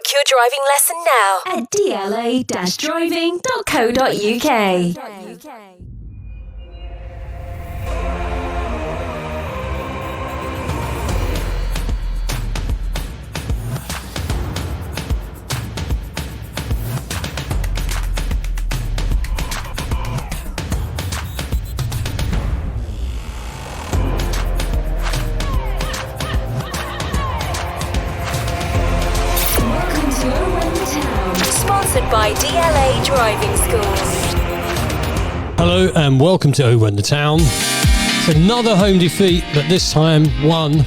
Book your driving lesson now at dla-driving.co.uk. Sponsored by DLA Driving Schools. Hello and welcome to Over in the Town. It's another home defeat, but this time one,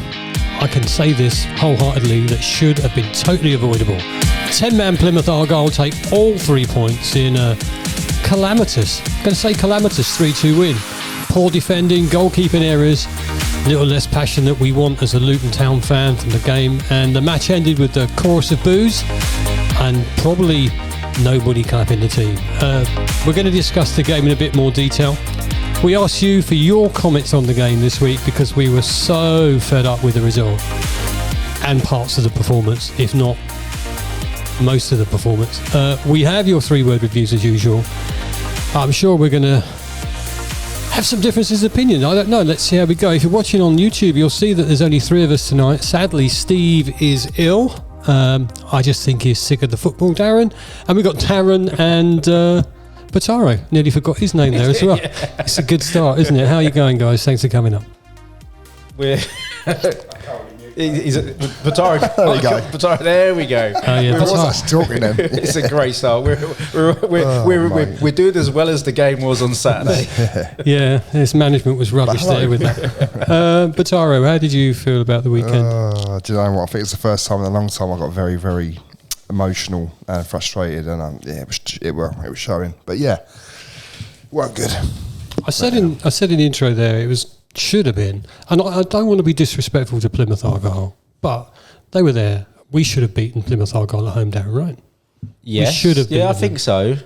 I can say this wholeheartedly, that should have been totally avoidable. 10-man Plymouth Argyle take all 3 points in a calamitous 3-2 win. Poor defending, goalkeeping errors, a little less passion that we want as a Luton Town fan from the game, and the match ended with the chorus of boos and probably nobody clapping the team. We're going to discuss the game in a bit more detail. We asked you for your comments on the game this week because we were so fed up with the result and parts of the performance, if not most of the performance. We have your 3-word reviews as usual. I'm sure we're going to have some differences of opinion. I don't know. Let's see how we go. If you're watching on YouTube, you'll see that there's only 3 of us tonight. Sadly, Steve is ill. I just think he's sick of the football, Darren. And we've got Darren and Bataro. Nearly forgot his name there as well. Yeah. It's a good start, isn't it? How are you going, guys? Thanks for coming up. He's Bataro. There we go. Bataro, there we go. Oh, yeah, What's talking then? It's a great start. We're doing as well as the game was on Saturday. Yeah, his management was rubbish there with that. Bataro, how did you feel about the weekend? Do you know what? I think it's the first time in a long time I got very, very emotional and frustrated, and it was showing. But yeah, weren't good. I said in the intro there, it should have been, and I don't want to be disrespectful to Plymouth Argyle, but they were there. We should have beaten Plymouth Argyle at home, Darren, right? Yes. We should have. Yeah, I think so.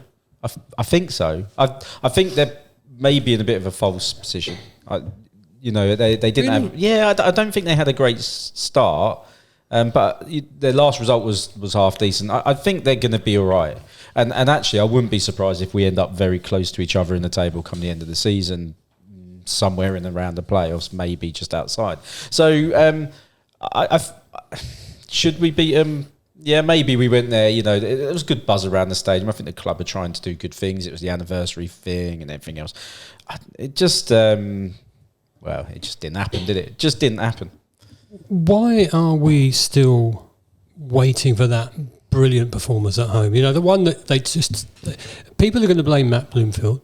I think so. I think they're maybe in a bit of a false position. They didn't really? have. Yeah, I don't think they had a great start, but their last result was half decent. I think they're going to be all right. And actually, I wouldn't be surprised if we end up very close to each other in the table come the end of the season. Somewhere in and around the playoffs, maybe just outside. So, should we beat them? Yeah, maybe we went there. There was good buzz around the stadium. I think the club are trying to do good things. It was the anniversary thing and everything else. It just didn't happen, did it? It just didn't happen. Why are we still waiting for that brilliant performance at home? The one that people are going to blame Matt Bloomfield.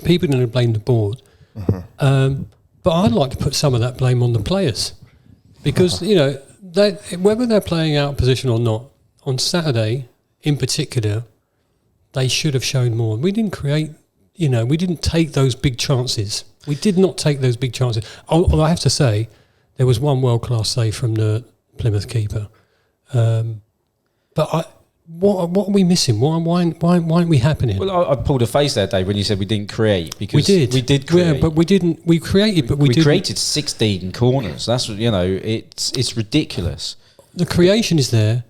People are going to blame the board. But I'd like to put some of that blame on the players because whether they're playing out of position or not, on Saturday in particular, they should have shown more. We didn't we didn't take those big chances. We did not take those big chances. Although I have to say, there was one world-class save from the Plymouth keeper. What are we missing? Why aren't we happening? Well, I pulled a face that day when you said we didn't create because we did create. Yeah, but we didn't. We created, but we created 16 corners. That's it's ridiculous. The creation is there,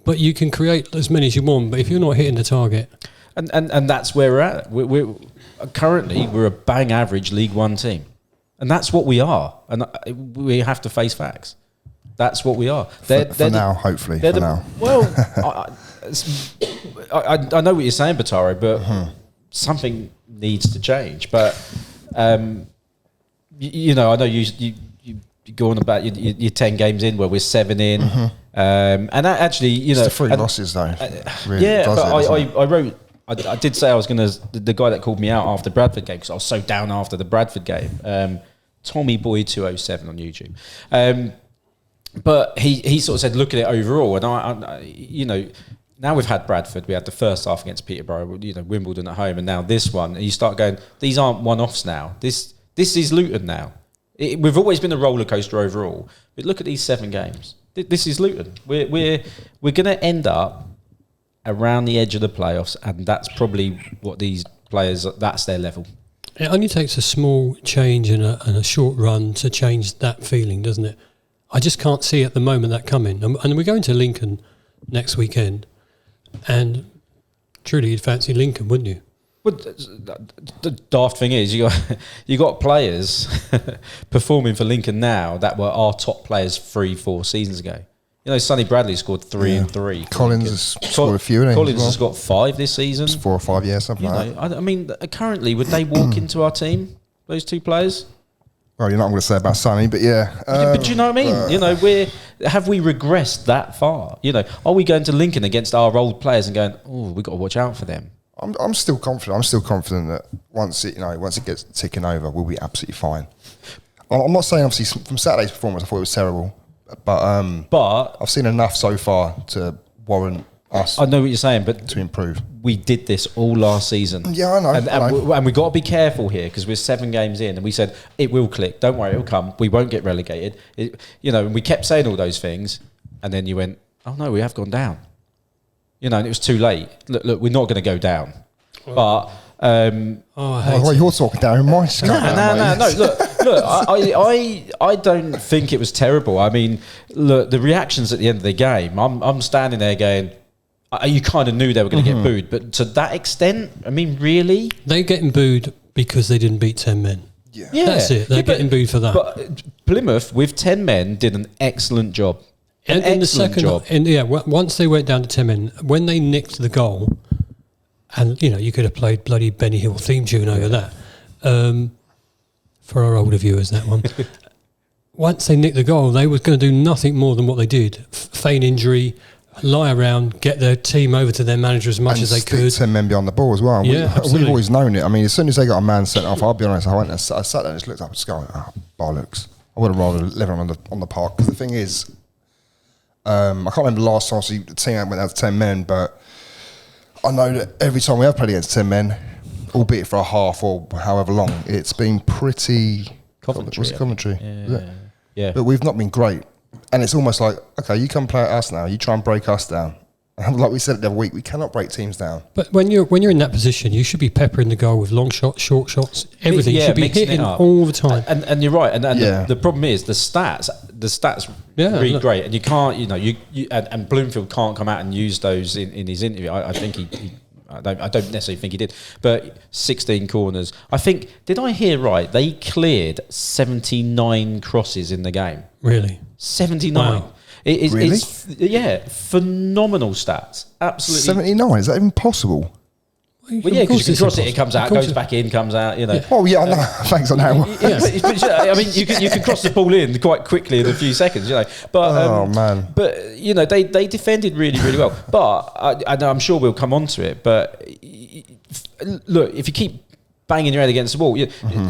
but you can create as many as you want. But if you're not hitting the target, and that's where we're at. We're currently a bang average League One team, and that's what we are. And we have to face facts. That's what we are. For now, hopefully. For now. Well. I know what you're saying, Bataro, but something needs to change. But I know you go on about you're 10 games in, where we're 7 in, and that actually it's the 3 losses though. I did say I was going to the guy that called me out after the Bradford game because I was so down after the Bradford game. Tommy Boy 207 on YouTube. But he sort of said, look at it overall, and I now we've had Bradford, we had the first half against Peterborough, Wimbledon at home, and now this one, and you start going, these aren't one-offs now. This is Luton now. We've always been a roller coaster overall, but look at these 7 games. This is Luton. We're going to end up around the edge of the playoffs, and that's probably what these players. That's their level. It only takes a small change and a short run to change that feeling, doesn't it? I just can't see at the moment that coming. And we're going to Lincoln next weekend, and truly you'd fancy Lincoln, wouldn't you? Well, the daft thing is you got players performing for Lincoln now that were our top players 3-4 seasons ago. You know, Sonny Bradley scored 3 and 3. Collins has scored a few. Collins has got 5 this season. 4 or 5, yeah, something like that. I mean, currently, would they walk into our team? Those 2 players? Well, you're not going to say about Sonny, but yeah. But do you know what I mean? You know, have we regressed that far? You know, are we going to Lincoln against our old players and going, oh, we've got to watch out for them? I'm still confident. I'm still confident that once it gets ticking over, we'll be absolutely fine. I'm not saying obviously from Saturday's performance, I thought it was terrible, but I've seen enough so far to warrant us. I know what you're saying, but to improve. We did this all last season. Yeah, I know. And we got to be careful here because we're 7 games in, and we said it will click. Don't worry, it'll come. We won't get relegated. And we kept saying all those things, and then you went, oh no, we have gone down. And it was too late. Look, we're not going to go down. But you're talking down in my sky. No. Look. I don't think it was terrible. I mean, look, the reactions at the end of the game. I'm standing there going, you kind of knew they were going to get booed, but to that extent, I mean, really, they're getting booed because they didn't beat 10 men. Yeah, that's it. They're getting booed for that. But Plymouth with 10 men did an excellent job. In the second job. Once they went down to 10 men, when they nicked the goal, and you could have played bloody Benny Hill theme tune over that. For our older viewers, that one. Once they nicked the goal, they were going to do nothing more than what they did: feign injury, lie around, get their team over to their manager as much as they could. 10 men behind the ball as well. We've always known it. I mean, as soon as they got a man sent off, I'll be honest, I sat there and just looked up and just going, oh, bollocks. I would have rather left him on the park. Because the thing is, I can't remember the last time the team went out to 10 men, but I know that every time we have played against 10 men, albeit for a half or however long, it's been pretty... Coventry. Was it Coventry? Yeah. But we've not been great. And it's almost like, okay, you come play at us now, you try and break us down. And like we said the other week, we cannot break teams down. But when you're in that position, you should be peppering the goal with long shots, short shots, everything. You should be hitting all the time. And you're right. And the problem is the stats read great. And you can't, and Bloomfield can't come out and use those in his interview. I think I don't necessarily think he did, but 16 corners. I think, did I hear right? They cleared 79 crosses in the game. Really? 79. Wow. Really? It's phenomenal stats. Absolutely. 79? Is that even possible? Well, yeah, because you can cross it comes out, goes back in, comes out. Yeah. Oh yeah, I know. Thanks on that one. I mean, you can cross the ball in quite quickly in a few seconds, But man. But they defended really, really well. But I'm sure we'll come on to it. But look, if you keep banging your head against the wall,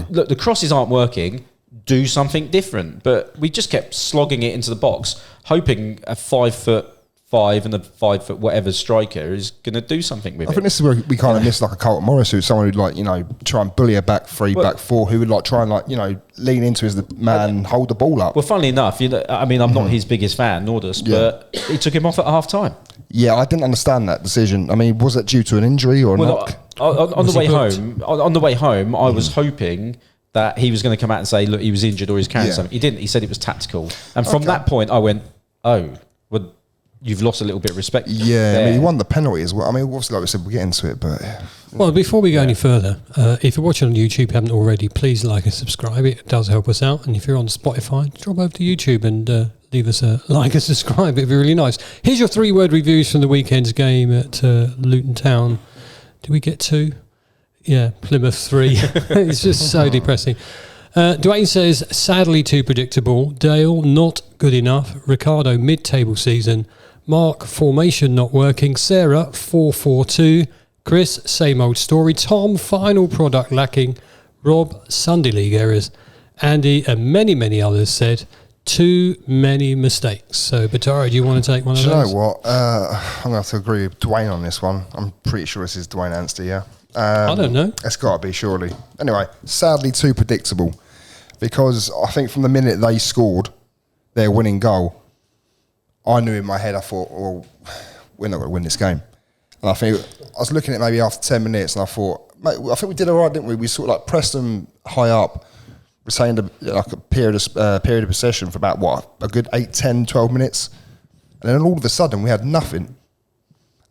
look, the crosses aren't working. Do something different. But we just kept slogging it into the box, hoping a 5'5" and a 5 foot whatever striker is going to do something with it. I think this is where we kind of miss like a Carlton Morris, who's someone who'd try and bully a back 3, back 4, who would try and lean into as the man and hold the ball up. Well, funnily enough, I mean, I'm not his biggest fan, nor this, but he took him off at half time. Yeah, I didn't understand that decision. I mean, was it due to an injury or not? On the way home, I was hoping that he was going to come out and say, look, he was injured or he's carrying something. He didn't. He said it was tactical. And from that point, I went, oh, well, you've lost a little bit of respect. Yeah, there. I mean, he won the penalty as well. I mean, obviously, like we said, we'll get into it, but... Well, before we go any further, if you're watching on YouTube, haven't already, please like and subscribe. It does help us out. And if you're on Spotify, drop over to YouTube and leave us a like and subscribe. It'd be really nice. Here's your 3-word reviews from the weekend's game at Luton Town. Did we get 2? Yeah, Plymouth 3. It's just so depressing. Dwayne says, sadly too predictable. Dale, not good enough. Ricardo, mid-table season. Mark, formation not working. Sarah, 4-4-2. Chris, same old story. Tom, final product lacking. Rob, Sunday League errors. Andy and many, many others said, too many mistakes. So, Batara, do you want to take one of those? Do you know what? I'm going to have to agree with Dwayne on this one. I'm pretty sure this is Dwayne Anstey, yeah? I don't know. It's got to be, surely. Anyway, sadly too predictable. Because I think from the minute they scored their winning goal, I knew in my head, I thought, well, we're not going to win this game. And I think I was looking at maybe after 10 minutes and I thought, mate, I think we did all right, didn't we? We sort of pressed them high up, retained a period of possession for about, a good 8, 10, 12 minutes. And then all of a sudden we had nothing.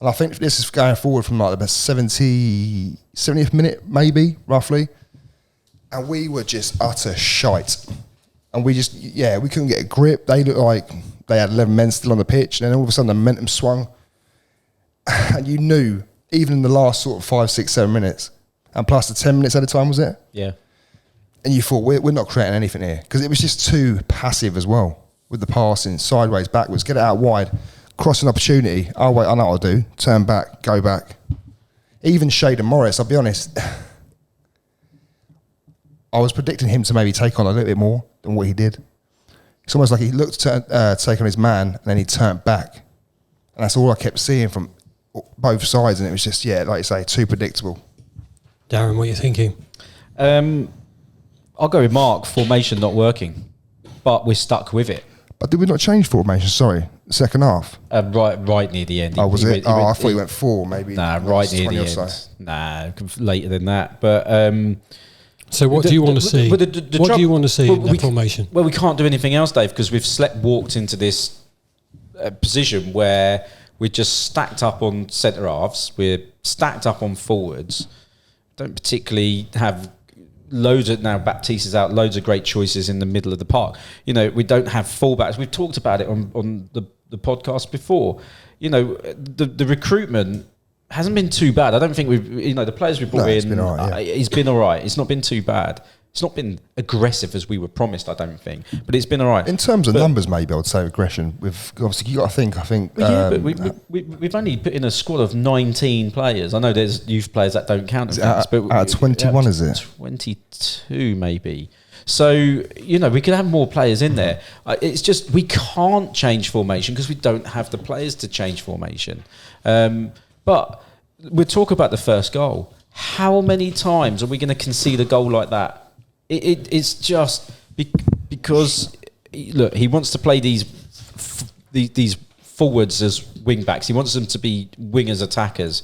And I think this is going forward from like the 70th minute, maybe, roughly. And we were just utter shite. And we couldn't get a grip. They looked like they had 11 men still on the pitch. And then all of a sudden the momentum swung. And you knew, even in the last sort of 5, 6, 7 minutes, and plus the 10 minutes at a time, was it? Yeah. And you thought, we're not creating anything here. Because it was just too passive as well. With the passing, sideways, backwards, get it out wide, cross an opportunity. Oh, wait, I know what I'll do. Turn back, go back. Even Shaden Morris, I'll be honest, I was predicting him to maybe take on a little bit more than what he did. It's almost like he looked to take on his man and then he turned back. And that's all I kept seeing from both sides. And it was just, like you say, too predictable. Darren, what are you thinking? I'll go with Mark, formation not working, but we're stuck with it. But did we not change formation? Sorry, second half. Right near the end. Oh, was it? I thought he went 4, maybe. Nah, right near the end. So. Nah, later than that. But so, what do you want to see? What do you want to see in that formation? Well, we can't do anything else, Dave, because we've walked into this position where we're just stacked up on centre halves. We're stacked up on forwards. Don't particularly have. Baptiste is out, loads of great choices in the middle of the park. We don't have fullbacks. We've talked about it on the podcast before. The recruitment hasn't been too bad. I don't think the players we brought in, it's been all right, it's been all right. It's not been too bad. It's not been aggressive as we were promised, I don't think, but it's been all right. In terms of numbers, maybe I would say aggression. Obviously, you got to think. I think. But we've only put in a squad of 19 players. I know there's youth players that don't count. Out of 21, is it? 22, maybe. So we could have more players in there. It's just we can't change formation because we don't have the players to change formation. But we'll talk about the first goal. How many times are we going to concede a goal like that? It's just because look, he wants to play these forwards as wing backs. He wants them to be wingers, attackers.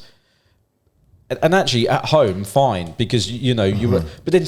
And actually, at home, fine, because you were. But then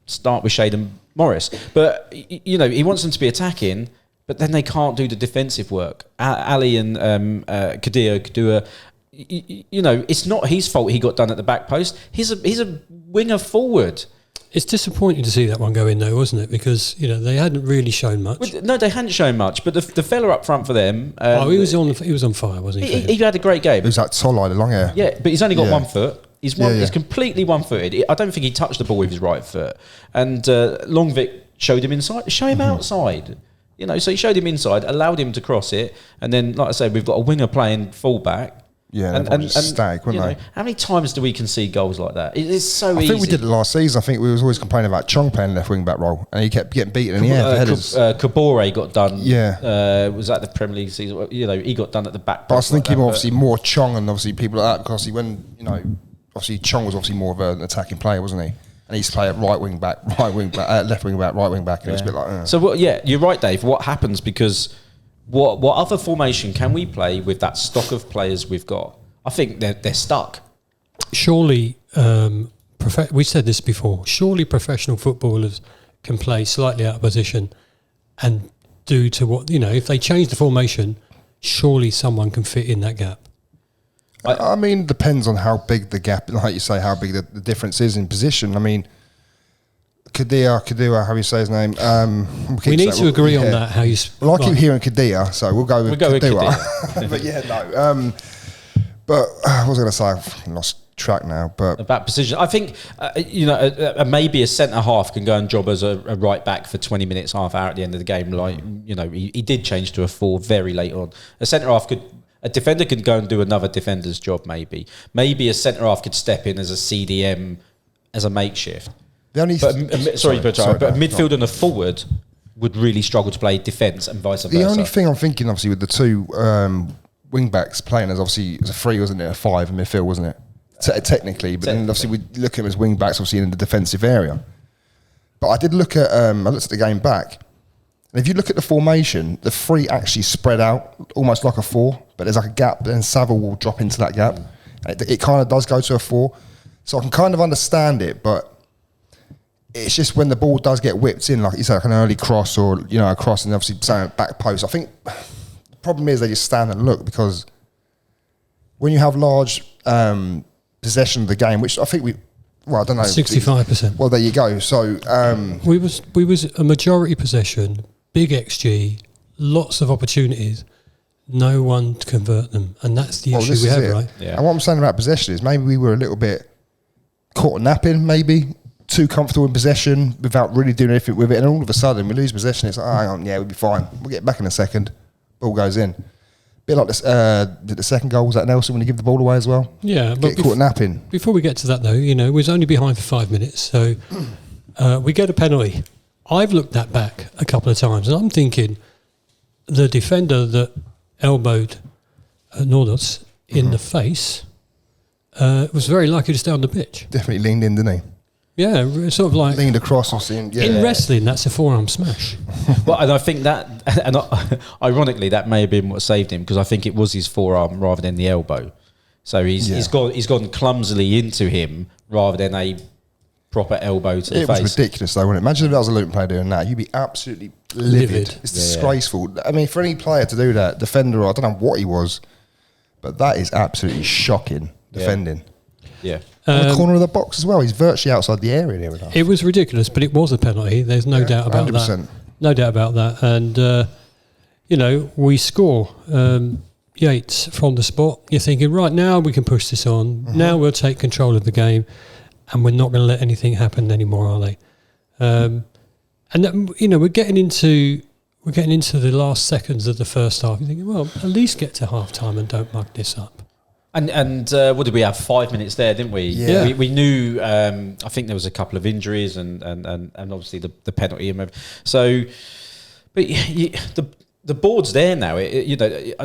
start with Shaden Morris. But he wants them to be attacking, but then they can't do the defensive work. Ali and Kadua. It's not his fault he got done at the back post. He's a winger forward. It's disappointing to see that one go in, though, wasn't it? Because they hadn't really shown much. No, they hadn't shown much. But the fella up front for them, he was on fire, wasn't he? He had a great game. It was like Tolai, the long hair. Yeah, but he's only got 1 foot. He's completely one-footed. I don't think he touched the ball with his right foot. And Longvic showed him inside. Show him outside. So he showed him inside, allowed him to cross it, and then, like I said, we've got a winger playing fullback. Yeah, and just stag, wouldn't they? How many times do we concede goals like that? It's so easy. I think we did it last season. I think we was always complaining about Chong playing left wing back role, and he kept getting beaten in the air for headers. Kabore got done. Yeah, was that the Premier League season? He got done at the back. But I was thinking obviously more Chong and obviously people like that because obviously Chong was obviously more of an attacking player, wasn't he? And he used to play at left wing back, right wing back, and it was a bit like. So you're right, Dave. What happens because what other formation can we play with that stock of players we've got? I think they're stuck. Surely, we said this before. Surely, professional footballers can play slightly out of position and do to what if they change the formation. Surely, someone can fit in that gap. I mean, depends on how big the gap, like you say, how big the difference is in position. I mean, Kadua, how you say his name? We need to agree on that. How you? Well, I keep hearing Kadua, so we'll go with Kadua. But but what was I going to say? I've lost track now. But about position, I think maybe a centre half can go and job as a right back for 20 minutes, half hour at the end of the game. Like he did change to a 4 very late on. A centre half a defender could go and do another defender's job. Maybe a centre half could step in as a CDM as a makeshift. The only but a midfield and a forward would really struggle to play defence and vice versa. The only thing I'm thinking, obviously, with the two wing backs playing as obviously it was a 3, wasn't it? A 5 in midfield, wasn't it? Technically, but then obviously we look at him as wing backs, obviously in the defensive area. But I did look at I looked at the game back, and if you look at the formation, the 3 actually spread out almost like a 4, but there's like a gap. Then Saville will drop into that gap. It kind of does go to a 4, so I can kind of understand it, but it's just when the ball does get whipped in, like you said, like an early cross or a cross, and obviously back post. I think problem is they just stand and look, because when you have large possession of the game, which I think I don't know, 65%. Well, there you go. So we was a majority possession, big XG, lots of opportunities, no one to convert them, and that's the issue we have, right? Yeah. And what I'm saying about possession is maybe we were a little bit caught napping, maybe too comfortable in possession without really doing anything with it, and all of a sudden we lose possession. It's like, hang on, we'll be fine. We'll get back in a second. Ball goes in. Bit like this, the second goal was that Nelson when he gave the ball away as well. Yeah, but get caught napping. Before we get to that though, we was only behind for 5 minutes, so we get a penalty. I've looked that back a couple of times, and I'm thinking the defender that elbowed Nordos in the face was very lucky to stay on the pitch. Definitely leaned in, didn't he? Yeah, sort of like leaned across or seeing. Yeah. In wrestling, that's a forearm smash. Well, and I think that, and ironically, that may have been what saved him, because I think it was his forearm rather than the elbow. So he's gone clumsily into him rather than a proper elbow to the face. It was ridiculous though, wasn't it? Imagine if that was a Luton player doing that, you'd be absolutely livid. It's disgraceful. I mean, for any player to do that, defender, I don't know what he was, but that is absolutely shocking defending. Yeah. On the corner of the box as well. He's virtually outside the area near enough. It was ridiculous, but it was a penalty. There's no doubt about 100%. That. No doubt about that. And, we score Yates from the spot. You're thinking, right, now we can push this on. Mm-hmm. Now we'll take control of the game, and we're not going to let anything happen anymore, are they? We're getting into the last seconds of the first half. You're thinking, well, at least get to half time and don't mug this up. And what did we have? 5 minutes there, didn't we? Yeah. We knew. I think there was a couple of injuries and obviously the penalty. So, but the board's there now. I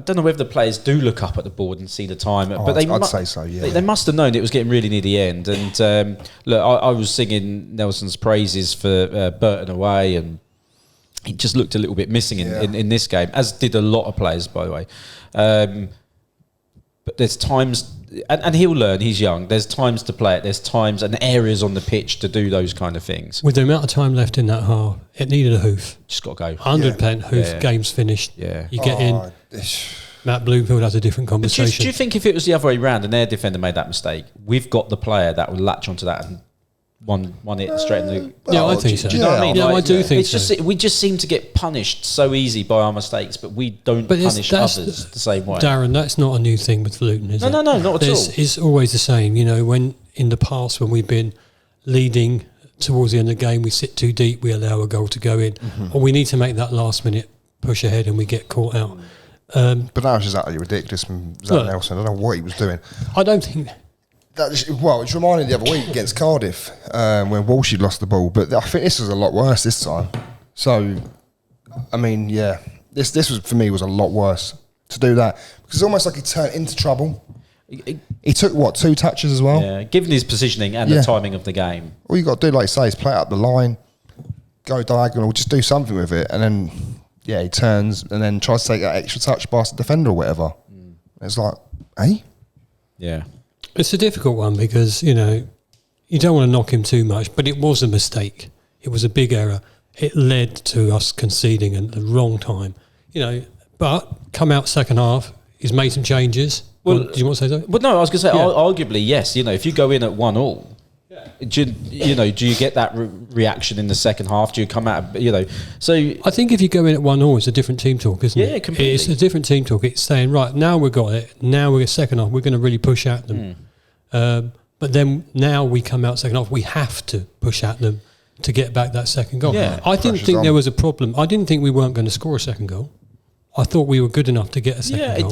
don't know whether the players do look up at the board and see the time, but I'd say so. Yeah, they must have known it was getting really near the end. And look, I was singing Nelson's praises for Burton away, and he just looked a little bit missing in this game, as did a lot of players, by the way. But there's times, and he'll learn, he's young, there's times to play it, there's times and areas on the pitch to do those kind of things. With the amount of time left in that half, it needed a hoof. Just got to go. 100% hoof, game's finished. Yeah. You get in, Matt Bloomfield has a different conversation. Do you think if it was the other way round and their defender made that mistake, we've got the player that would latch onto that and won it straight in the... Yeah, I think so. Do you know what I mean? Yeah, I do think so. We just seem to get punished so easy by our mistakes, but we don't punish others the same way. Darren, that's not a new thing with Luton, is it? No, not at all. It's always the same. When in the past, when we've been leading towards the end of the game, we sit too deep, we allow a goal to go in, or we need to make that last minute push ahead and we get caught out. But that was just utterly ridiculous from Zach Nelson. I don't know what he was doing. I don't think... It's reminded the other week against Cardiff when Walshy lost the ball, but I think this was a lot worse this time. So, I mean, this was for me was a lot worse to do that, because it's almost like he turned into trouble. He took 2 touches as well. Yeah, given his positioning and the timing of the game. All you got to do, like you say, is play it up the line, go diagonal, just do something with it, and then he turns and then tries to take that extra touch past the defender or whatever. It's like, Yeah. It's a difficult one because, you don't want to knock him too much, but it was a mistake. It was a big error. It led to us conceding at the wrong time. But come out second half, he's made some changes. Well, do you want to say something? Well, no, I was going to say, arguably, yes. If you go in at 1-1, do you get that reaction in the second half? Do you come out, So I think if you go in at 1-1, it's a different team talk, isn't it? Yeah, completely. It's a different team talk. It's saying, right, now we've got it. Now we're second half. We're going to really push at them. But then now we come out second half. We have to push at them to get back that second goal. Yeah, I didn't think there was a problem. I didn't think we weren't going to score a second goal. I thought we were good enough to get a second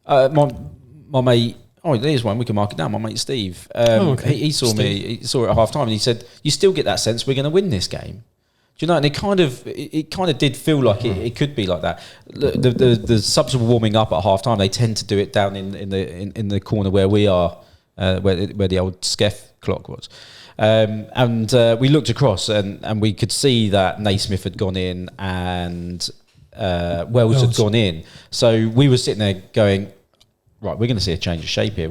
goal. My mate... Oh, there's one. We can mark it down. My mate Steve. He saw me. He saw it at half time, and he said, "You still get that sense we're going to win this game." Do you know? And it kind of did feel like it could be like that. The subs were warming up at half time. They tend to do it down in the corner where we are, where the old Skeff clock was. And we looked across, and we could see that Naismith had gone in and Wells had gone in. So we were sitting there going, right, we're going to see a change of shape here.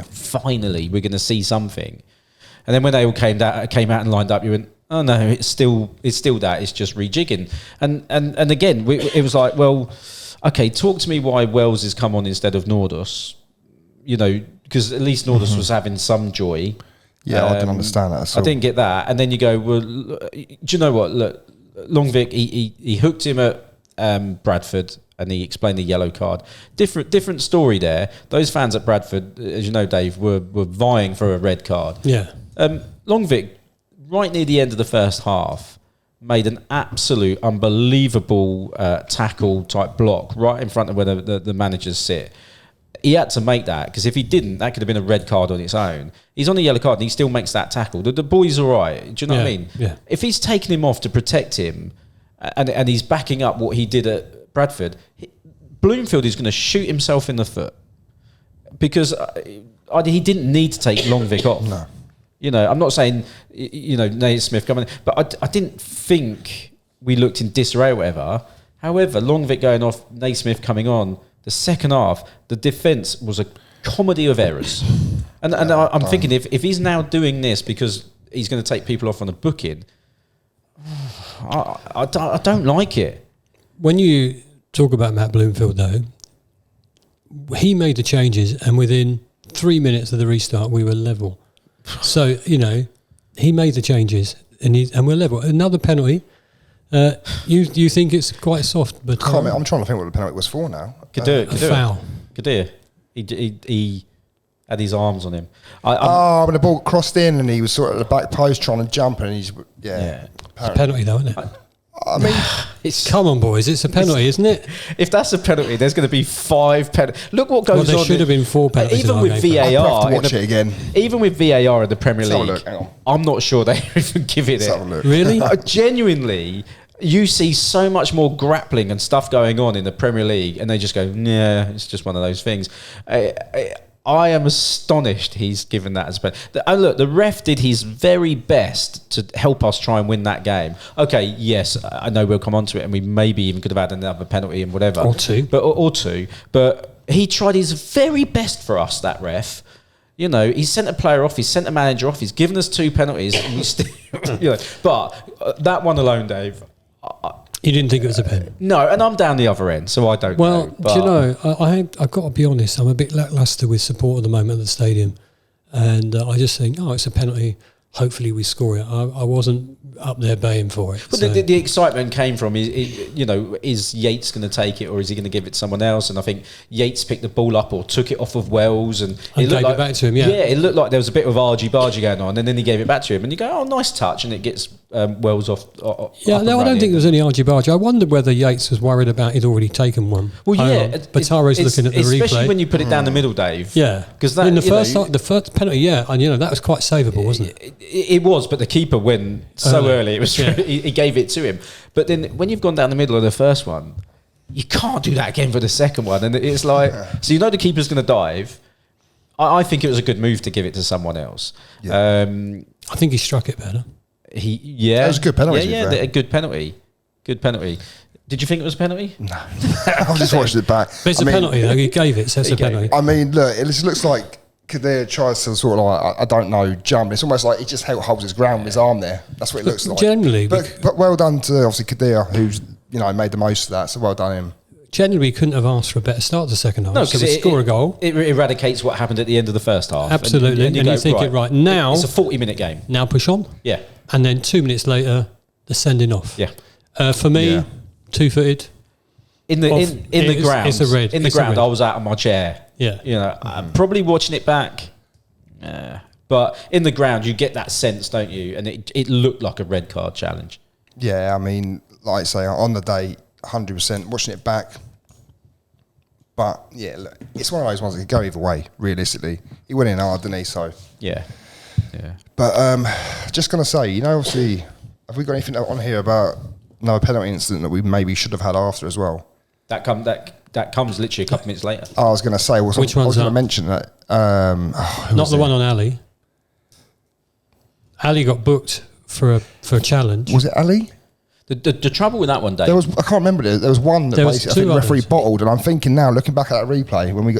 Finally, we're going to see something. And then when they all came out and lined up, you went, oh no, it's still that. It's just rejigging. And again, it was like, well, okay, talk to me why Wells has come on instead of Nordos. You know, because at least Nordos was having some joy. Yeah, I didn't understand that at all. I didn't get that. And then you go, well, do you know what? Look, Longvic, he hooked him at Bradford and he explained the yellow card. Different story there. Those fans at Bradford, as you know, Dave, were vying for a red card. Yeah. Longvic, right near the end of the first half, made an absolute unbelievable tackle type block right in front of where the managers sit. He had to make that, because if he didn't, that could have been a red card on its own. He's on the yellow card and he still makes that tackle. The boy's all right. Do you know what I mean? Yeah. If he's taken him off to protect him and he's backing up what he did at Bradford, Bloomfield is going to shoot himself in the foot, because he didn't need to take Longvic off. No. You know, I'm not saying, you know, Naismith coming in, but I didn't think we looked in disarray or whatever. However, Longvic going off, Naismith coming on, the second half, the defence was a comedy of errors. And I'm thinking, if he's now doing this because he's going to take people off on a booking, I don't like it. When you talk about Matt Bloomfield, though, he made the changes, and within 3 minutes of the restart, we were level. So, you know, he made the changes, and we're level. Another penalty. You think it's quite soft, but I'm trying to think what the penalty was for now. a foul. Kadir. He had his arms on him. When the ball crossed in and he was sort of at the back post trying to jump, and he's It's a penalty, though, isn't it? I mean, Come on, boys, it's a penalty, isn't it? If that's a penalty, there's going to be 5 penalties. Look what goes on. Well, there should have been 4 penalties. Even with VAR, I'll have to watch it again. Even with VAR in the Premier Let's have a League, look, hang on. I'm not sure they even give it. Let's have a look. Really? Genuinely, you see so much more grappling and stuff going on in the Premier League, and they just go, "Yeah, it's just one of those things." I am astonished he's given that as a penalty. Look, the ref did his very best to help us try and win that game. Okay, yes, I know we'll come on to it, and we maybe even could have had another penalty and whatever. Or two. But he tried his very best for us, that ref. You know, he sent a player off, he sent a manager off, he's given us 2 penalties, and we still... You know, but that one alone, Dave... You didn't think it was a pen? No, and I'm down the other end, so I don't know. Well, do you know, I've got to be honest, I'm a bit lacklustre with support at the moment at the stadium. And I just think, it's a penalty. Hopefully we score it. I wasn't up there baying for it. But so. the excitement came from, is Yates going to take it, or is he going to give it to someone else? And I think Yates picked the ball up or took it off of Wells. And gave it back to him, yeah. Yeah, it looked like there was a bit of argy-bargy going on, and then he gave it back to him. And you go, nice touch, and it gets Wells off. Yeah, no, I don't think there was any argy-bargy. I wondered whether Yates was worried about he'd already taken one. Well, yeah. But Taro's looking at the replay. Especially when you put it down the middle, Dave. Yeah. Because in the first penalty, yeah, and that was quite savable, wasn't it? It was, but the keeper went so early. It was he gave it to him. But then when you've gone down the middle of the first one, you can't do that again for the second one. And it's like, so the keeper's going to dive. I think it was a good move to give it to someone else. Yeah. I think he struck it better. That was a good penalty. Yeah, a good penalty. Good penalty. Did you think it was a penalty? No. I just watched it back. But it's a penalty, though. He gave it, so it's a penalty. I mean, look, it just looks like Kadir tries to sort of like, I don't know, jump. It's almost like he just holds his ground with his arm there. That's what it looks like. Generally. But well done to, obviously, Kadir, who's, made the most of that. So well done him. Generally, we couldn't have asked for a better start to the second half. No, because we score a goal. It eradicates what happened at the end of the first half. Absolutely. And you think, right, now... It's a 40-minute game. Now push on. Yeah. And then 2 minutes later, the sending off. Yeah. For me, 2-footed. In the ground. It's a red. In the ground, I was out of my chair. Yeah. I'm probably watching it back. But in the ground, you get that sense, don't you? And it looked like a red card challenge. Yeah, I mean, like I say, on the day, 100% watching it back. But yeah, look, it's one of those ones that could go either way, realistically. He went in hard, didn't he? So yeah. But just gonna say, obviously, have we got anything on here about another penalty incident that we maybe should have had after as well? That comes literally a couple of minutes later. I was gonna say, which one's I was gonna mention that. Not the one on Ali. Ali got booked for a challenge. Was it Ali? The trouble with that one, Dave. I can't remember it. There was one that basically I think the referee bottled, and I'm thinking now, looking back at that replay, when we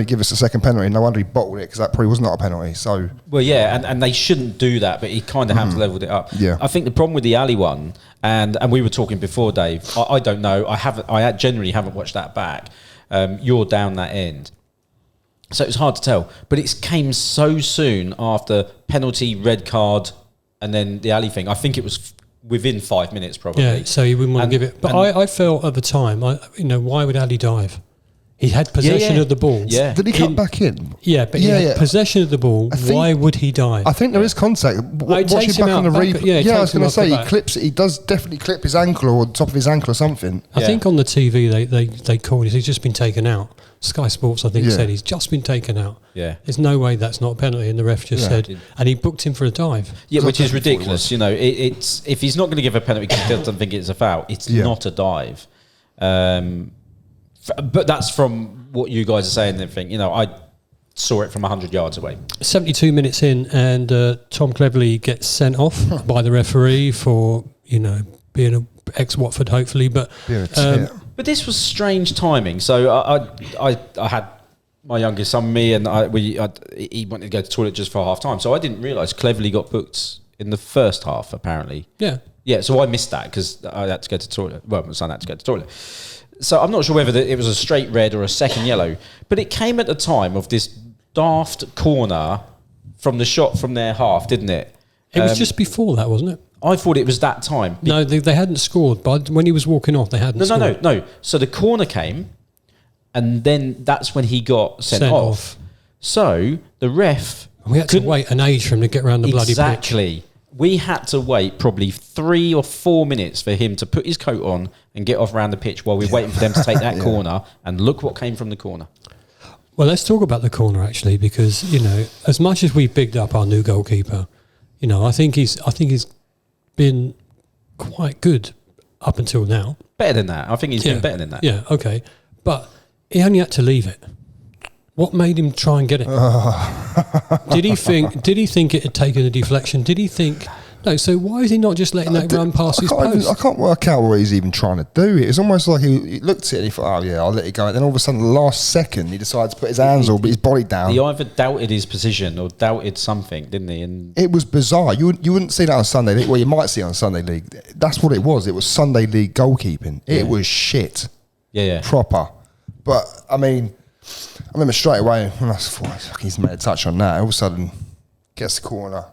give us a second penalty, no wonder he bottled it because that probably was not a penalty. So well, yeah, and they shouldn't do that, but he kind of leveled it up. Yeah, I think the problem with the alley one, and we were talking before, Dave. I don't know. I generally haven't watched that back. You're down that end, so it's hard to tell. But it came so soon after penalty, red card, and then the alley thing. I think it was within 5 minutes, probably. Yeah, so he wouldn't want to give it. But I felt at the time, why would Ali dive? He had possession of the ball. Yeah. Did he cut back in? Yeah, but he had possession of the ball. Why would he dive? I think there is contact. Watching back on the replay. I was going to say, he clips it. He does definitely clip his ankle or the top of his ankle or something. I think on the TV they called it. He's just been taken out. Sky Sports, I think, said he's just been taken out. Yeah, there's no way that's not a penalty, and the ref just said, and he booked him for a dive. Yeah, which is ridiculous. It's if he's not going to give a penalty because he doesn't think it's a foul, it's not a dive. But that's from what you guys are saying and everything. I saw it from 100 yards away. 72 minutes in, and Tom Cleverley gets sent off by the referee for being an ex-Watford, hopefully, but. But this was strange timing. So I had my youngest son, me, and he wanted to go to the toilet just for half time. So I didn't realise Cleverley got booked in the first half, apparently. Yeah. Yeah, so I missed that because I had to go to the toilet. Well, my son had to go to the toilet. So I'm not sure whether it was a straight red or a second yellow. But it came at the time of this daft corner from the shot from their half, didn't it? It was just before that, wasn't it? I thought it was that time. No, they hadn't scored, but when he was walking off, they hadn't scored. No. So the corner came, and then that's when he got sent off. So the ref... We had to wait an age for him to get around the bloody pitch. Exactly. We had to wait probably 3 or 4 minutes for him to put his coat on and get off around the pitch while we're waiting for them to take that corner, and look what came from the corner. Well, let's talk about the corner, actually, because, as much as we've bigged up our new goalkeeper, I think he's been quite good up until now. Better than that. I think he's been better than that. Yeah, okay. But he only had to leave it. What made him try and get it? Did he think it had taken a deflection? Did he think... No, so why is he not just letting that run past his post? I can't work out what he's even trying to do. It's almost like he looked at it and he thought, I'll let it go. And then all of a sudden, the last second, he decided to put his hands or his body down. He either doubted his position or doubted something, didn't he? And it was bizarre. You wouldn't see that on Sunday League. Well, you might see it on Sunday League. That's what it was. It was Sunday League goalkeeping. It was shit. Yeah. Proper. But, I remember straight away, he's made a touch on that. All of a sudden, gets the corner.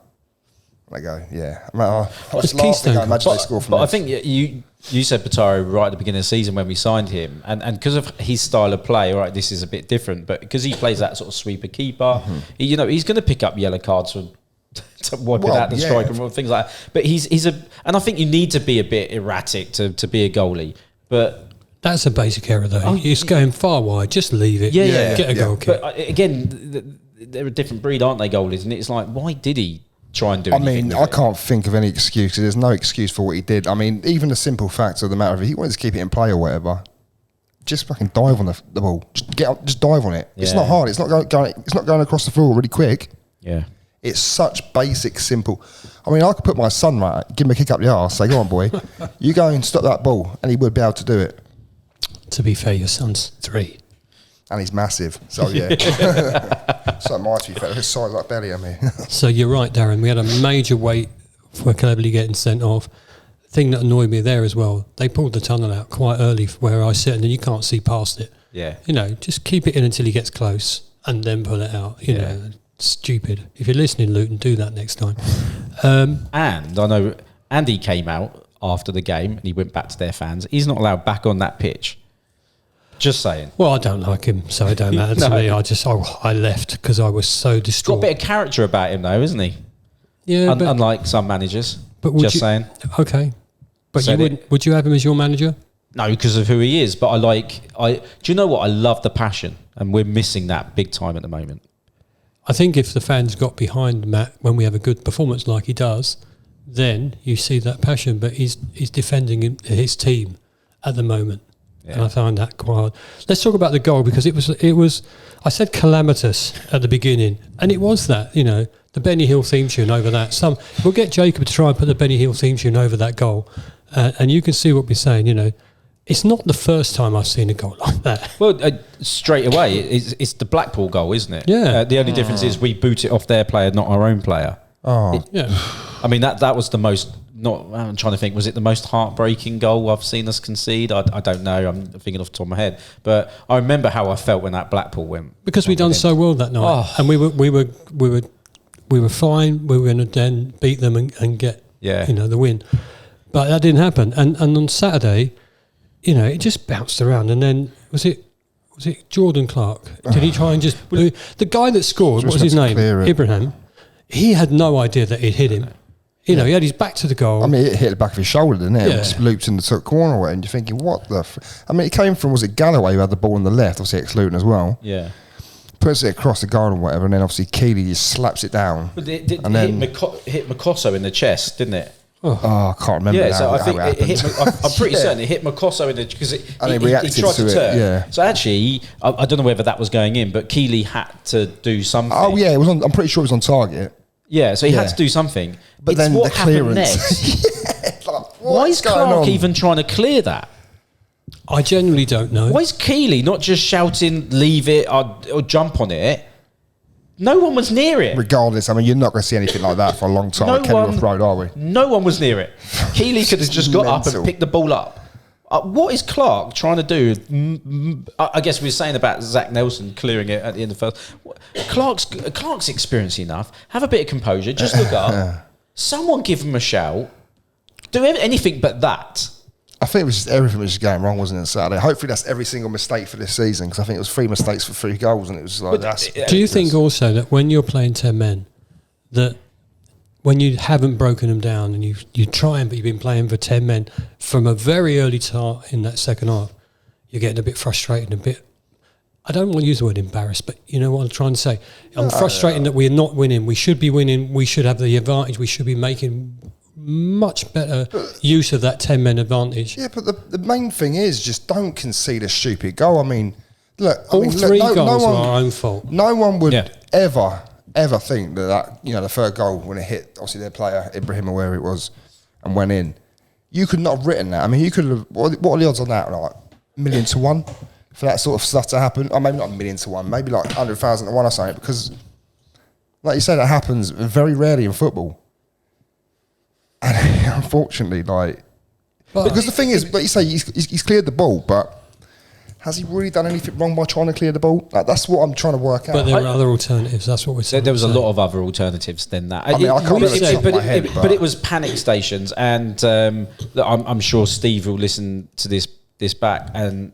I go, yeah. I was laughing. I imagine they score from But this. I think you said Pataro right at the beginning of the season when we signed him, and because of his style of play, all right, this is a bit different, but because he plays that sort of sweeper keeper, he's going to pick up yellow cards for to wipe it out the striker and things like that. But and I think you need to be a bit erratic to be a goalie, but. That's a basic error, though. It's going far wide. Just leave it. Yeah. Get a goal kick. But again, they're a different breed, aren't they, goalies? And it's like, why did he try and do anything? I can't think of any excuse. There's no excuse for what he did. Even the simple fact of the matter of he wanted to keep it in play or whatever, just fucking dive on the ball. Just dive on it. Yeah. It's not hard. It's not going across the floor really quick. Yeah. It's such basic, simple. I could put my son right, give him a kick up the arse, say, go on, boy, you go and stop that ball, and he would be able to do it. To be fair, your son's 3. And he's massive, so yeah. So am I, to be fair. His size like belly, So you're right, Darren. We had a major wait for Cleverley getting sent off. The thing that annoyed me there as well, they pulled the tunnel out quite early where I sit, and then you can't see past it. Yeah. Just keep it in until he gets close and then pull it out. You know, stupid. If you're listening, Luton, do that next time. And I know Andy came out after the game and he went back to their fans. He's not allowed back on that pitch. Just saying. Well, I don't like him, so it don't matter to me. I left because I was so distraught. Got a bit of character about him, though, isn't he? Yeah, unlike some managers. But saying. Okay, but would you have him as your manager? No, because of who he is. But do you know what? I love the passion, and we're missing that big time at the moment. I think if the fans got behind Matt when we have a good performance like he does, then you see that passion. But he's defending his team at the moment. Yeah. And I find that quite hard. Let's talk about the goal, because it was I said calamitous at the beginning, and it was that, the Benny Hill theme tune over that. We'll get Jacob to try and put the Benny Hill theme tune over that goal. And you can see what we're saying, it's not the first time I've seen a goal like that. Well, straight away, it's the Blackpool goal, isn't it? Yeah. The only difference is we boot it off their player, not our own player. Oh, Yeah. I mean, that was the most. I'm trying to think. Was it the most heartbreaking goal I've seen us concede? I don't know. I'm thinking off the top of my head, but I remember how I felt when that Blackpool went. Because we done so well that night, and we were fine. We were going to then beat them and get the win, but that didn't happen. And on Saturday, it just bounced around. And then was it Jordan Clark? Did he try and just the guy that scored? What was his name? Ibrahim. He had no idea that it hit him. He had his back to the goal. I mean, it hit the back of his shoulder, didn't it? Yeah. It just looped in the top corner away, and you're thinking, what the... I mean, it came from, was it Galloway who had the ball on the left, obviously ex-Luton as well. Yeah. Puts it across the goal and whatever, and then obviously Keeley just slaps it down. But it hit Makosso in the chest, didn't it? Oh, I can't remember Yeah, now so I how think it happened. I'm pretty certain it hit Makosso in the... Because he reacted tried to to it, turn. yeah. So actually, I don't know whether that was going in, but Keeley had to do something. Oh, yeah, it was on, I'm pretty sure it was on target. Yeah, so he had to do something. But it's then what the happened clearance. next. Like, Why is Clark even trying to clear that? I genuinely don't know. Why is Keeley not just shouting, leave it or jump on it? No one was near it. Regardless, I mean, you're not going to see anything like that for a long time at Kenilworth Road, are we? No one was near it. Keeley could have just got up and mental. picked the ball up. What is Clark trying to do? I guess we were saying about Zach Nelson clearing it at the end of the first. Clark's experienced enough. Have a bit of composure. Just look up. Someone give him a shout. Do anything but that. I think it was just everything was just going wrong, wasn't it, Saturday? Hopefully that's every single mistake for this season, because I think it was 3 mistakes for 3 goals, and it was like, Do you think also that when you're playing 10 men, that when you haven't broken them down and you try, but you've been playing for 10 men from a very early start in that second half, you're getting a bit frustrated, I don't want to use the word embarrassed, but you know what I'm trying to say. I'm frustrated that we're not winning. We should be winning. We should have the advantage. We should be making much better use of that 10 men advantage. Yeah, but the main thing is just don't concede a stupid goal. I mean, look, all 3 goals were our own fault. No one would ever think that the third goal, when it hit obviously their player Ibrahim or wherever it was and went in, you could not have written that. I mean, you could have. What are the odds on that? Like 1,000,000 to 1 for that sort of stuff to happen, or maybe not 1,000,000 to 1, maybe like 100,000 to 1 or something. Because, like you said, that happens very rarely in football. And unfortunately, because the thing is, like you say, he's cleared the ball, but has he really done anything wrong by trying to clear the ball? That's what I'm trying to work out. But there are other alternatives. That's what we're saying. There was a lot of other alternatives than that. I mean, I can't remember the top of my head, but it was panic stations, and I'm sure Steve will listen to this back, and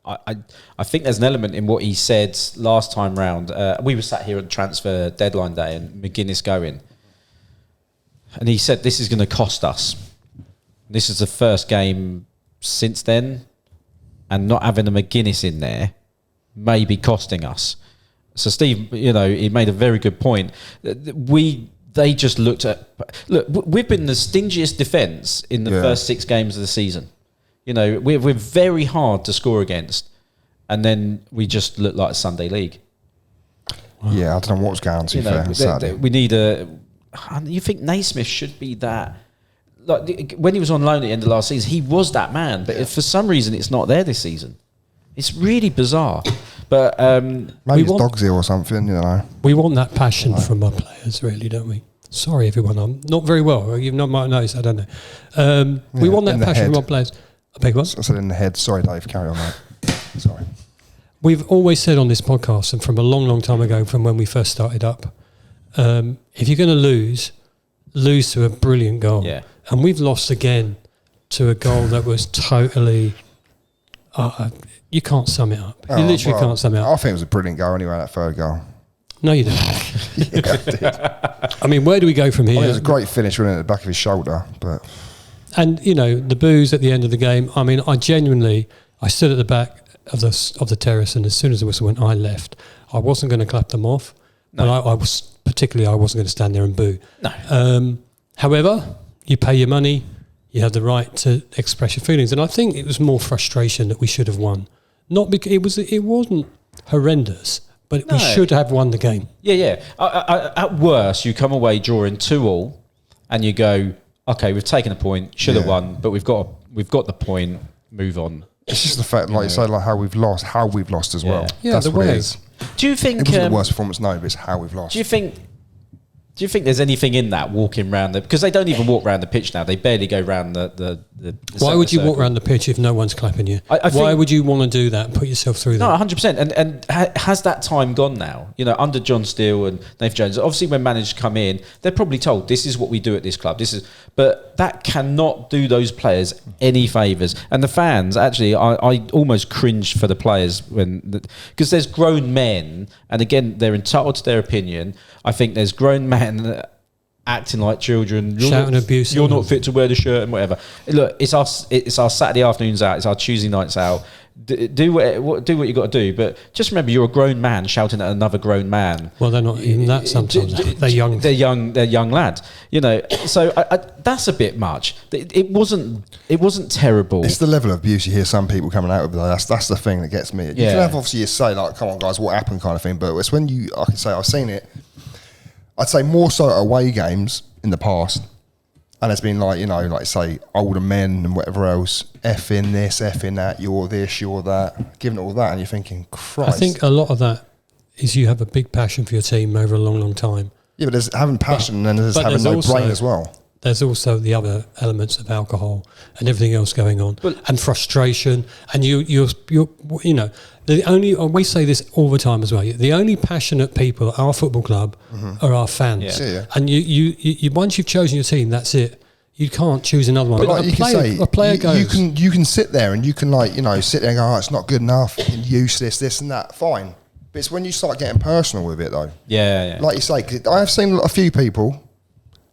I think there's an element in what he said last time round. We were sat here at transfer deadline day, and McGuinness going. And he said, this is going to cost us. This is the first game since then. And not having a McGuinness in there may be costing us. So Steve, he made a very good point. They just looked at... Look, we've been the stingiest defence in the first 6 games of the season. We're very hard to score against. And then we just look like a Sunday league. Wow. Yeah, I don't know what was going on, to be fair, Saturday. We need a... You think Naismith should be that? Like when he was on loan at the end of last season, he was that man. But if for some reason it's not there this season, it's really bizarre. But maybe it's dog's ear or something. We want that passion from our players, really, don't we? Sorry, everyone. I'm not very well. You might notice. I don't know. We want that passion from our players. I beg what? I said in the head. Sorry, Dave. Carry on, mate. Sorry. We've always said on this podcast, and from a long, long time ago, from when we first started up, if you're going to lose to a brilliant goal. Yeah. And we've lost again to a goal that was totally... you can't sum it up. You literally can't sum it up. I think it was a brilliant goal anyway, that third goal. No, you didn't. Yeah, I did. I mean, where do we go from here? It was a great finish, wasn't it, at the back of his shoulder. But And, the boos at the end of the game, I mean, I stood at the back of the terrace, and as soon as the whistle went, I left. I wasn't going to clap them off. No. But I wasn't going to stand there and boo. No. However, you pay your money, you have the right to express your feelings, and I think it was more frustration that we should have won. Not because it wasn't horrendous, but we should have won the game. Yeah. At worst, you come away drawing 2-2, and you go, okay, we've taken a point, should have won, but we've got the point. Move on. It's just the fact, like you say, like how we've lost as well. Yeah, that's the what way. it is. Do you think It wasn't the worst performance? No, but it's how we've lost. Do you think there's anything in that walking around because they don't even walk around the pitch now? They barely go around the Why would you circle. walk around the pitch if no one's clapping you? I Why think- would you want to do that and put yourself through No, that? 100%. And has that time gone now? You know, under John Steele and Nathan Jones, obviously when managers come in, they're probably told this is what we do at this club. But that cannot do those players any favours. And the fans, actually, I almost cringed for the players because there's grown men, and again, they're entitled to their opinion. I think there's grown men acting like children, Shouting abuse. You're not fit to wear the shirt and whatever. Look, it's our Saturday afternoons out. It's our Tuesday nights out. Do what you got to do, but just remember you're a grown man shouting at another grown man. Well, they're not even that sometimes. They're young. They're young lads. You know, so that's a bit much. It wasn't terrible. It's the level of abuse you hear some people coming out with. That's the thing that gets me. You can have obviously you say like, "Come on, guys, what happened?" kind of thing, but it's when I can say I've seen it. I'd say more so at away games in the past. And there's been like, you know, like say older men and whatever else, effing this, effing that, you're this, you're that, giving it all that. And you're thinking, Christ. I think a lot of that is you have a big passion for your team over a long, long time. Yeah, but there's having passion and there's having no brain as well. There's also the other elements of alcohol and everything else going on, and frustration. And you're you know, we say this all the time as well. The only passionate people at our football club are our fans. Yeah. And you once you've chosen your team, that's it. You can't choose another one. But like a player goes. You can sit there and you can like, you know, sit there and go, oh, it's not good enough, useless, this and that, fine. But it's when you start getting personal with it though. Yeah. Like you say, 'cause I have seen a few people,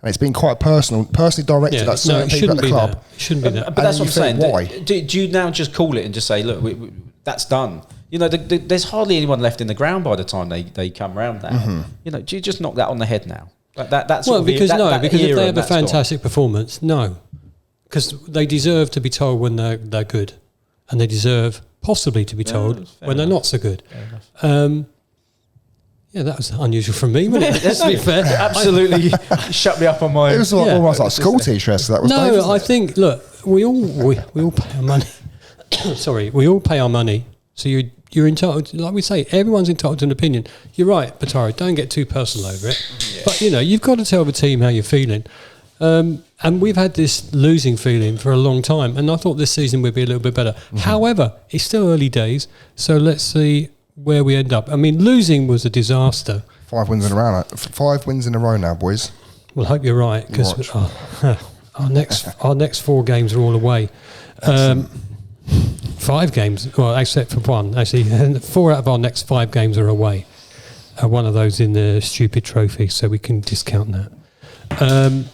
and it's been quite personally directed at certain people at the club. It shouldn't be that. But that's what I'm saying. Why? Do you now just call it and just say, look, that's done? You know, there's hardly anyone left in the ground by the time they come round now. You know, do you just knock that on the head now? That's because if they have a fantastic performance, no. Because they deserve to be told when they're good, and they deserve possibly to be told when they're not so good. Yeah, that was unusual from me, wasn't it? Let's be fair. Absolutely shut me up on my... It was almost like school teacher. So that was no, Dave, I think, look, we all pay our money. Sorry, we all pay our money. So you're entitled, like we say, everyone's entitled to an opinion. You're right, Bataro, don't get too personal over it. Yeah. But, you know, you've got to tell the team how you're feeling. And we've had this losing feeling for a long time, and I thought this season would be a little bit better. However, it's still early days, so let's see where we end up. I mean, losing was a disaster. 5 wins in a row. 5 wins in a row now, boys. Well, I hope you're right, because our next 4 games are all away. 5 games, well, except for one. Actually, 4 out of our next 5 games are away. One of those in the stupid trophy, so we can discount that.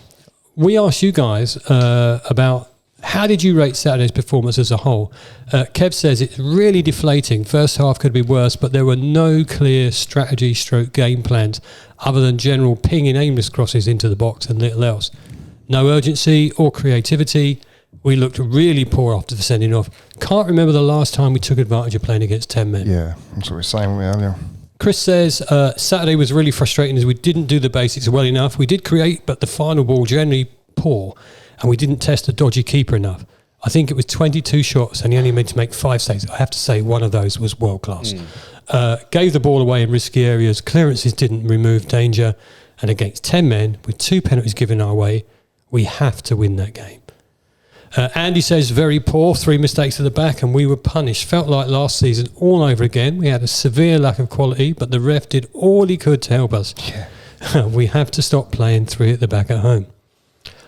We asked you guys about how did you rate Saturday's performance as a whole? Kev says it's really deflating. First half could be worse, but there were no clear strategy stroke game plans other than general pinging aimless crosses into the box and little else. No urgency or creativity. We looked really poor after the sending off. Can't remember the last time we took advantage of playing against 10 men. Yeah, that's what we were saying earlier. Chris says Saturday was really frustrating as we didn't do the basics well enough. We did create, but the final ball generally poor, and we didn't test a dodgy keeper enough. I think it was 22 shots and he only meant to make 5 saves. I have to say one of those was world class. Gave the ball away in risky areas. Clearances didn't remove danger. And against 10 men, with 2 penalties given our way, we have to win that game. Andy says very poor, 3 mistakes at the back and we were punished. Felt like last season all over again. We had a severe lack of quality, but the ref did all he could to help us. Yeah. We have to stop playing 3 at the back at home.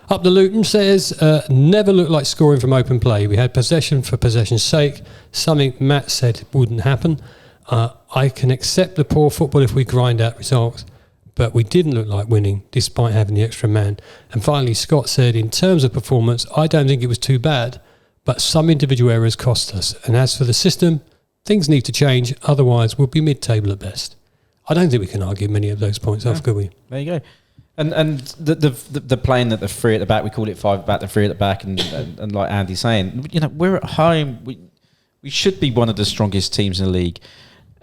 Up the Luton says, never looked like scoring from open play. We had possession for possession's sake, something Matt said wouldn't happen. I can accept the poor football if we grind out results, but we didn't look like winning despite having the extra man. And finally, Scott said, in terms of performance, I don't think it was too bad, but some individual errors cost us. And as for the system, things need to change, otherwise we'll be mid-table at best. I don't think we can argue many of those points off, could we? There you go. And the playing at the 3 at the back, we call it 5 at the back, the 3 at the back, and like Andy's saying, you know, we're at home. We should be one of the strongest teams in the league.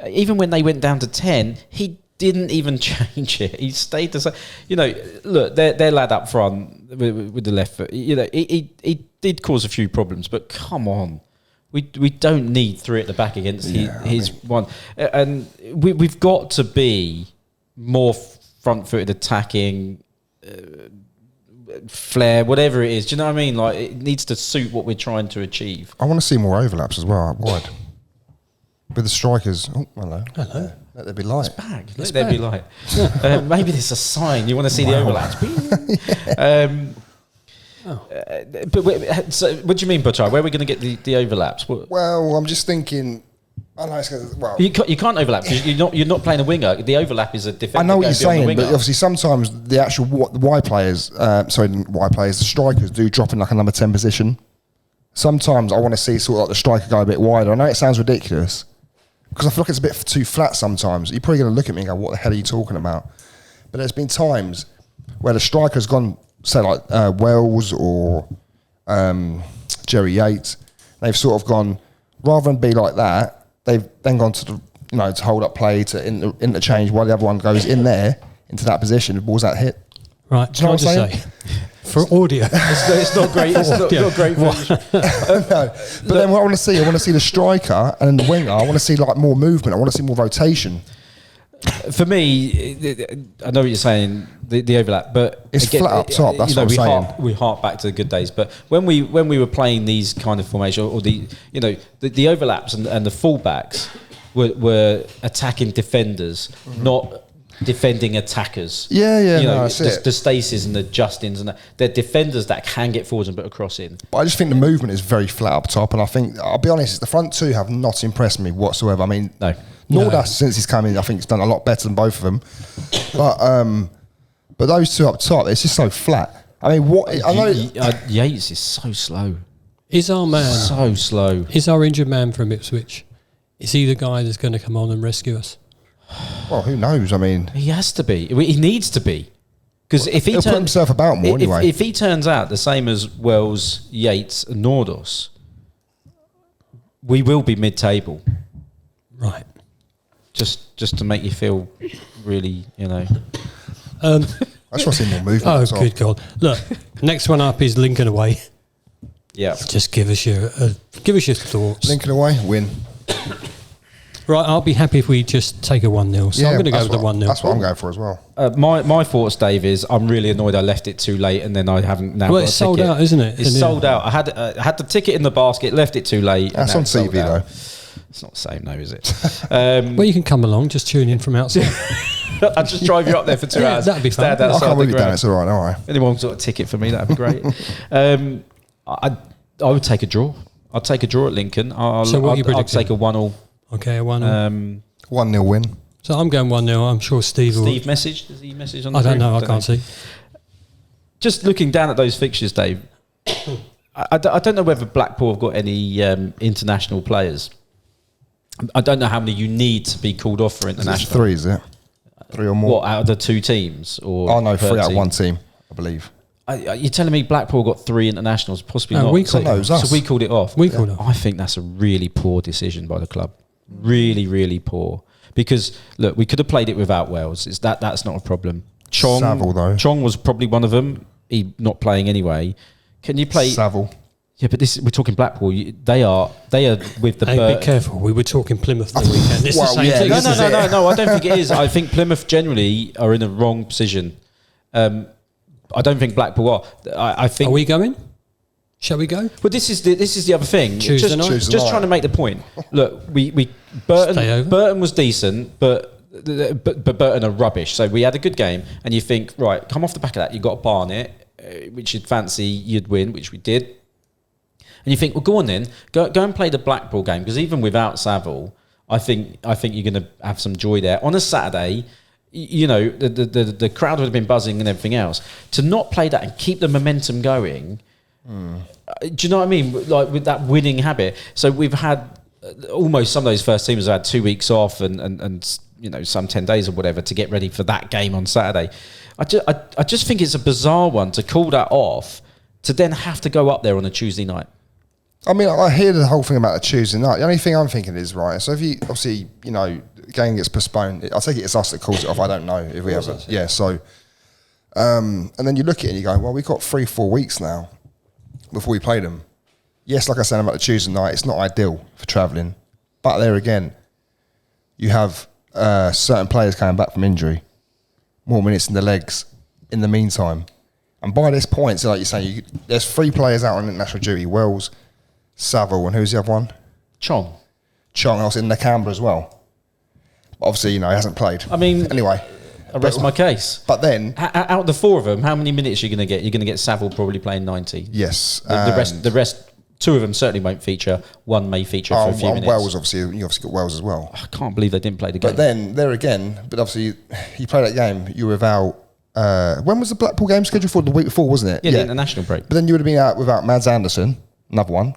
Even when they went down to 10, he didn't even change it. He stayed the same. Look, their lad up front with the left foot. He did cause a few problems, but come on. We don't need 3 at the back against his one. And we've got to be more front-footed attacking, flair, whatever it is. Do you know what I mean? Like, it needs to suit what we're trying to achieve. I want to see more overlaps as well out wide. With the strikers. Oh, hello. Let there be light. It's back. Let there be light. Maybe there's a sign. You want to see the overlaps. But so what do you mean, Butchar? Where are we going to get the overlaps? Well, I'm just thinking. I know it's gonna, well, you can't overlap because you're not playing a winger. The overlap is a defender. I know what you're saying, but obviously sometimes the actual the strikers do drop in like a number 10 position. Sometimes I want to see sort of like the striker go a bit wider. I know it sounds ridiculous because I feel like it's a bit too flat sometimes. You're probably going to look at me and go, "What the hell are you talking about?" But there's been times where the striker's gone, say like Wells or Jerry Yates. They've sort of gone, rather than be like that, they've then gone to to hold up play, to interchange while the other one goes in there into that position. The ball's that hit. Right. Do you know what I'm saying? For audio, it's not great. It's not great. No, but then what I want to see the striker and the winger. I want to see like more movement. I want to see more rotation. For me, I know what you're saying, the overlap, but it's flat up top. That's what I'm saying. We hark back to the good days, but when we were playing these kind of formation, or the overlaps and the fullbacks were attacking defenders, not defending attackers. The Staces and the Justins and they're defenders that can get forwards and put a cross in. But I just think the movement is very flat up top, and I think, I'll be honest, the front two have not impressed me whatsoever. I mean, Nordas, since he's come in, I think he's done a lot better than both of them. But those two up top, it's just so flat. I mean, Yates is so slow. Is our man so slow? Is our injured man from Ipswich? Is he the guy that's going to come on and rescue us? Well, who knows? I mean, he has to be. He needs to be, because if he put himself about more anyway. If he turns out the same as Wells, Yates, and Nordos, we will be mid-table. Right. Just to make you feel really, I just want to see more movement. Oh, good God! Look, next one up is Lincoln away. Yeah. Just give us your thoughts. Lincoln away, win. Right, I'll be happy if we just take a 1-0. So I'm going to go with the 1-0. That's what I'm going for as well. My thoughts, Dave, is I'm really annoyed I left it too late and then I haven't now. Well, it's sold out, isn't it? It's sold out. I had the ticket in the basket, left it too late. That's on TV though. It's not the same, though, is it? Well, you can come along, just tune in from outside. I'll just drive you up there for 2 hours. That'd be fun. I can't really down. It's all right. Anyone got a ticket for me? That'd be great. I would take a draw. I'd take a draw at Lincoln. I'd take a 1-1. Okay, a 1-0. 1-0 win. So I'm going 1-0. I'm sure Steve messaged? Does he message on the I don't know. I can't see. Just looking down at those fixtures, Dave, I don't know whether Blackpool have got any international players. I don't know how many you need to be called off for international. 3, is it? 3 or more? What, out of the 2 teams? Or no, 3 out of 1 team, I believe. You're telling me Blackpool got 3 internationals? Possibly not. We called those. So we called it off. We called it off. I think that's a really poor decision by the club. Really, really poor. Because look, we could have played it without Wales. That's not a problem. Saville though. Chong was probably one of them. He not playing anyway. Can you play Saville? Yeah, but we're talking Blackpool. They are with the. Hey, be careful. We were talking Plymouth the weekend. It's the same thing. No. I don't think it is. I think Plymouth generally are in a wrong position. I don't think Blackpool are. I think. Are we going? Shall we go? But this is the other thing. Tuesday night. Just trying to make the point. Look, Burton was decent, but Burton are rubbish. So we had a good game, and you think, right, come off the back of that, you got Barnet, which you'd fancy you'd win, which we did. And you think, well, go on then, go and play the Blackpool game, because even without Saville, I think you're going to have some joy there on a Saturday. You know, the crowd would have been buzzing and everything else. To not play that and keep the momentum going, do you know what I mean? Like with that winning habit. So we've had almost some of those first teams have had 2 weeks off and you know, some 10 days or whatever to get ready for that game on Saturday. I just think it's a bizarre one to call that off, to then have to go up there on a Tuesday night. I mean, I hear the whole thing about the Tuesday night. The only thing I'm thinking is, right, so if you, obviously, you know, the game gets postponed, I take it it's us that calls it off. I don't know if we have it. Yeah, so, and then you look at it and you go, well, we've got 3-4 weeks now before we play them. Yes, like I said about the Tuesday night, it's not ideal for travelling. But there again, you have certain players coming back from injury, more minutes in the legs in the meantime. And by this point, so like you're saying, there's 3 players out on international duty, Wells, Saville, and who's the other one? Chong, also in Nakamba as well. Obviously, you know, he hasn't played. I mean, anyway, I rest my case. But then, out of the 4 of them, how many minutes are you going to get? You're going to get Saville probably playing 90. Yes, The rest, 2 of them certainly won't feature. 1 may feature for a few minutes. Wells, obviously, you obviously got Wells as well. I can't believe they didn't play the game. But then there again, obviously, you play that game. You were without. When was the Blackpool game scheduled for? The week before, wasn't it? Yeah, the international break. But then you would have been out without Mads Anderson, another one,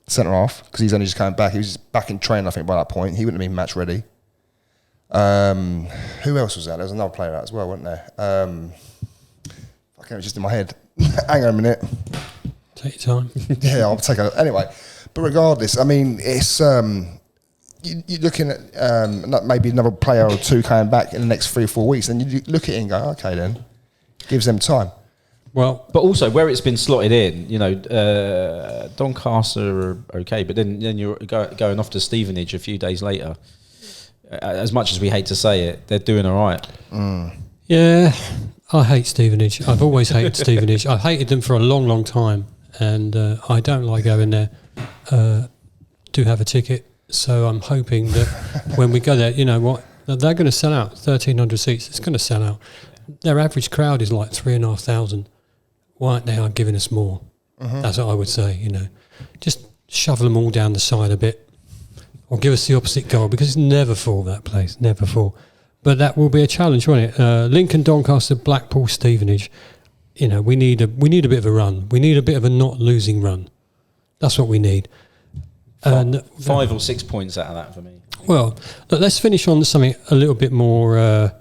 centre half, because he's only just coming back. He was back in training, I think, by that point. He wouldn't have been match ready. Who else was there? There was another player out as well, wasn't there? It was just in my head. Hang on a minute. Take your time. Yeah, I'll take a... Anyway, but regardless, I mean, it's... you're looking at maybe another player or 2 coming back in the next 3 or 4 weeks, and you look at it and go, okay, then gives them time. Well, but also where it's been slotted in, you know, Doncaster are okay, but then you're going off to Stevenage a few days later. As much as we hate to say it, they're doing all right. Yeah, I hate Stevenage. I've always hated Stevenage. I've hated them for a long, long time, and I don't like going there. Do have a ticket. So I'm hoping that when we go there, you know what, they're going to sell out 1,300 seats. It's going to sell out. Their average crowd is like 3,500. Why aren't they giving us more? That's what I would say, you know. Just shovel them all down the side a bit, or give us the opposite goal, because it's never full, that place, never full. But that will be a challenge, won't it? Lincoln, Doncaster, Blackpool, Stevenage. You know, we need a bit of a run. We need a bit of a not losing run. That's what we need. 5 or 6 points out of that for me. Well, look, let's finish on something a little bit more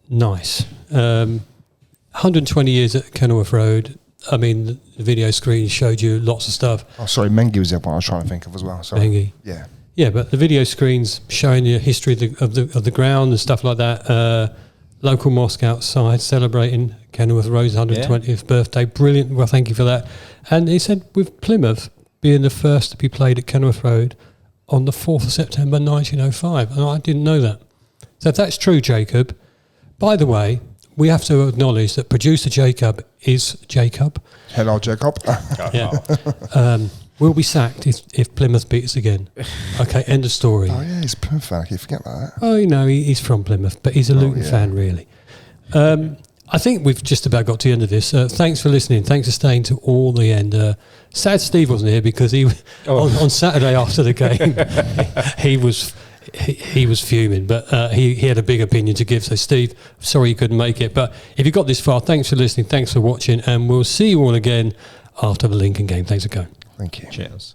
nice. 120 years at Kenilworth Road. I mean, the video screen showed you lots of stuff. Oh, sorry, Mengi was the other one I was trying to think of as well. Sorry. Mengi. Yeah. Yeah, but the video screens showing you history of the ground and stuff like that. Local mosque outside celebrating Kenilworth Road's 120th birthday. Brilliant. Well, thank you for that. And he said with Plymouth being the first to be played at Kenilworth Road on the 4th of September 1905. And I didn't know that. So if that's true, Jacob, by the way, we have to acknowledge that producer Jacob is Jacob. Hello, Jacob. Yeah. We'll be sacked if Plymouth beat us again. Okay, end of story. Oh, yeah, he's a Plymouth fan. I keep forgetting about that. Oh, you know, he's from Plymouth, but he's a Luton fan, really. I think we've just about got to the end of this. Thanks for listening. Thanks for staying to all the end. Sad Steve wasn't here because on Saturday after the game he was fuming, but he had a big opinion to give. So Steve, sorry you couldn't make it, but if you got this far, thanks for listening. Thanks for watching, and we'll see you all again after the Lincoln game. Thanks for going. Thank you. Cheers.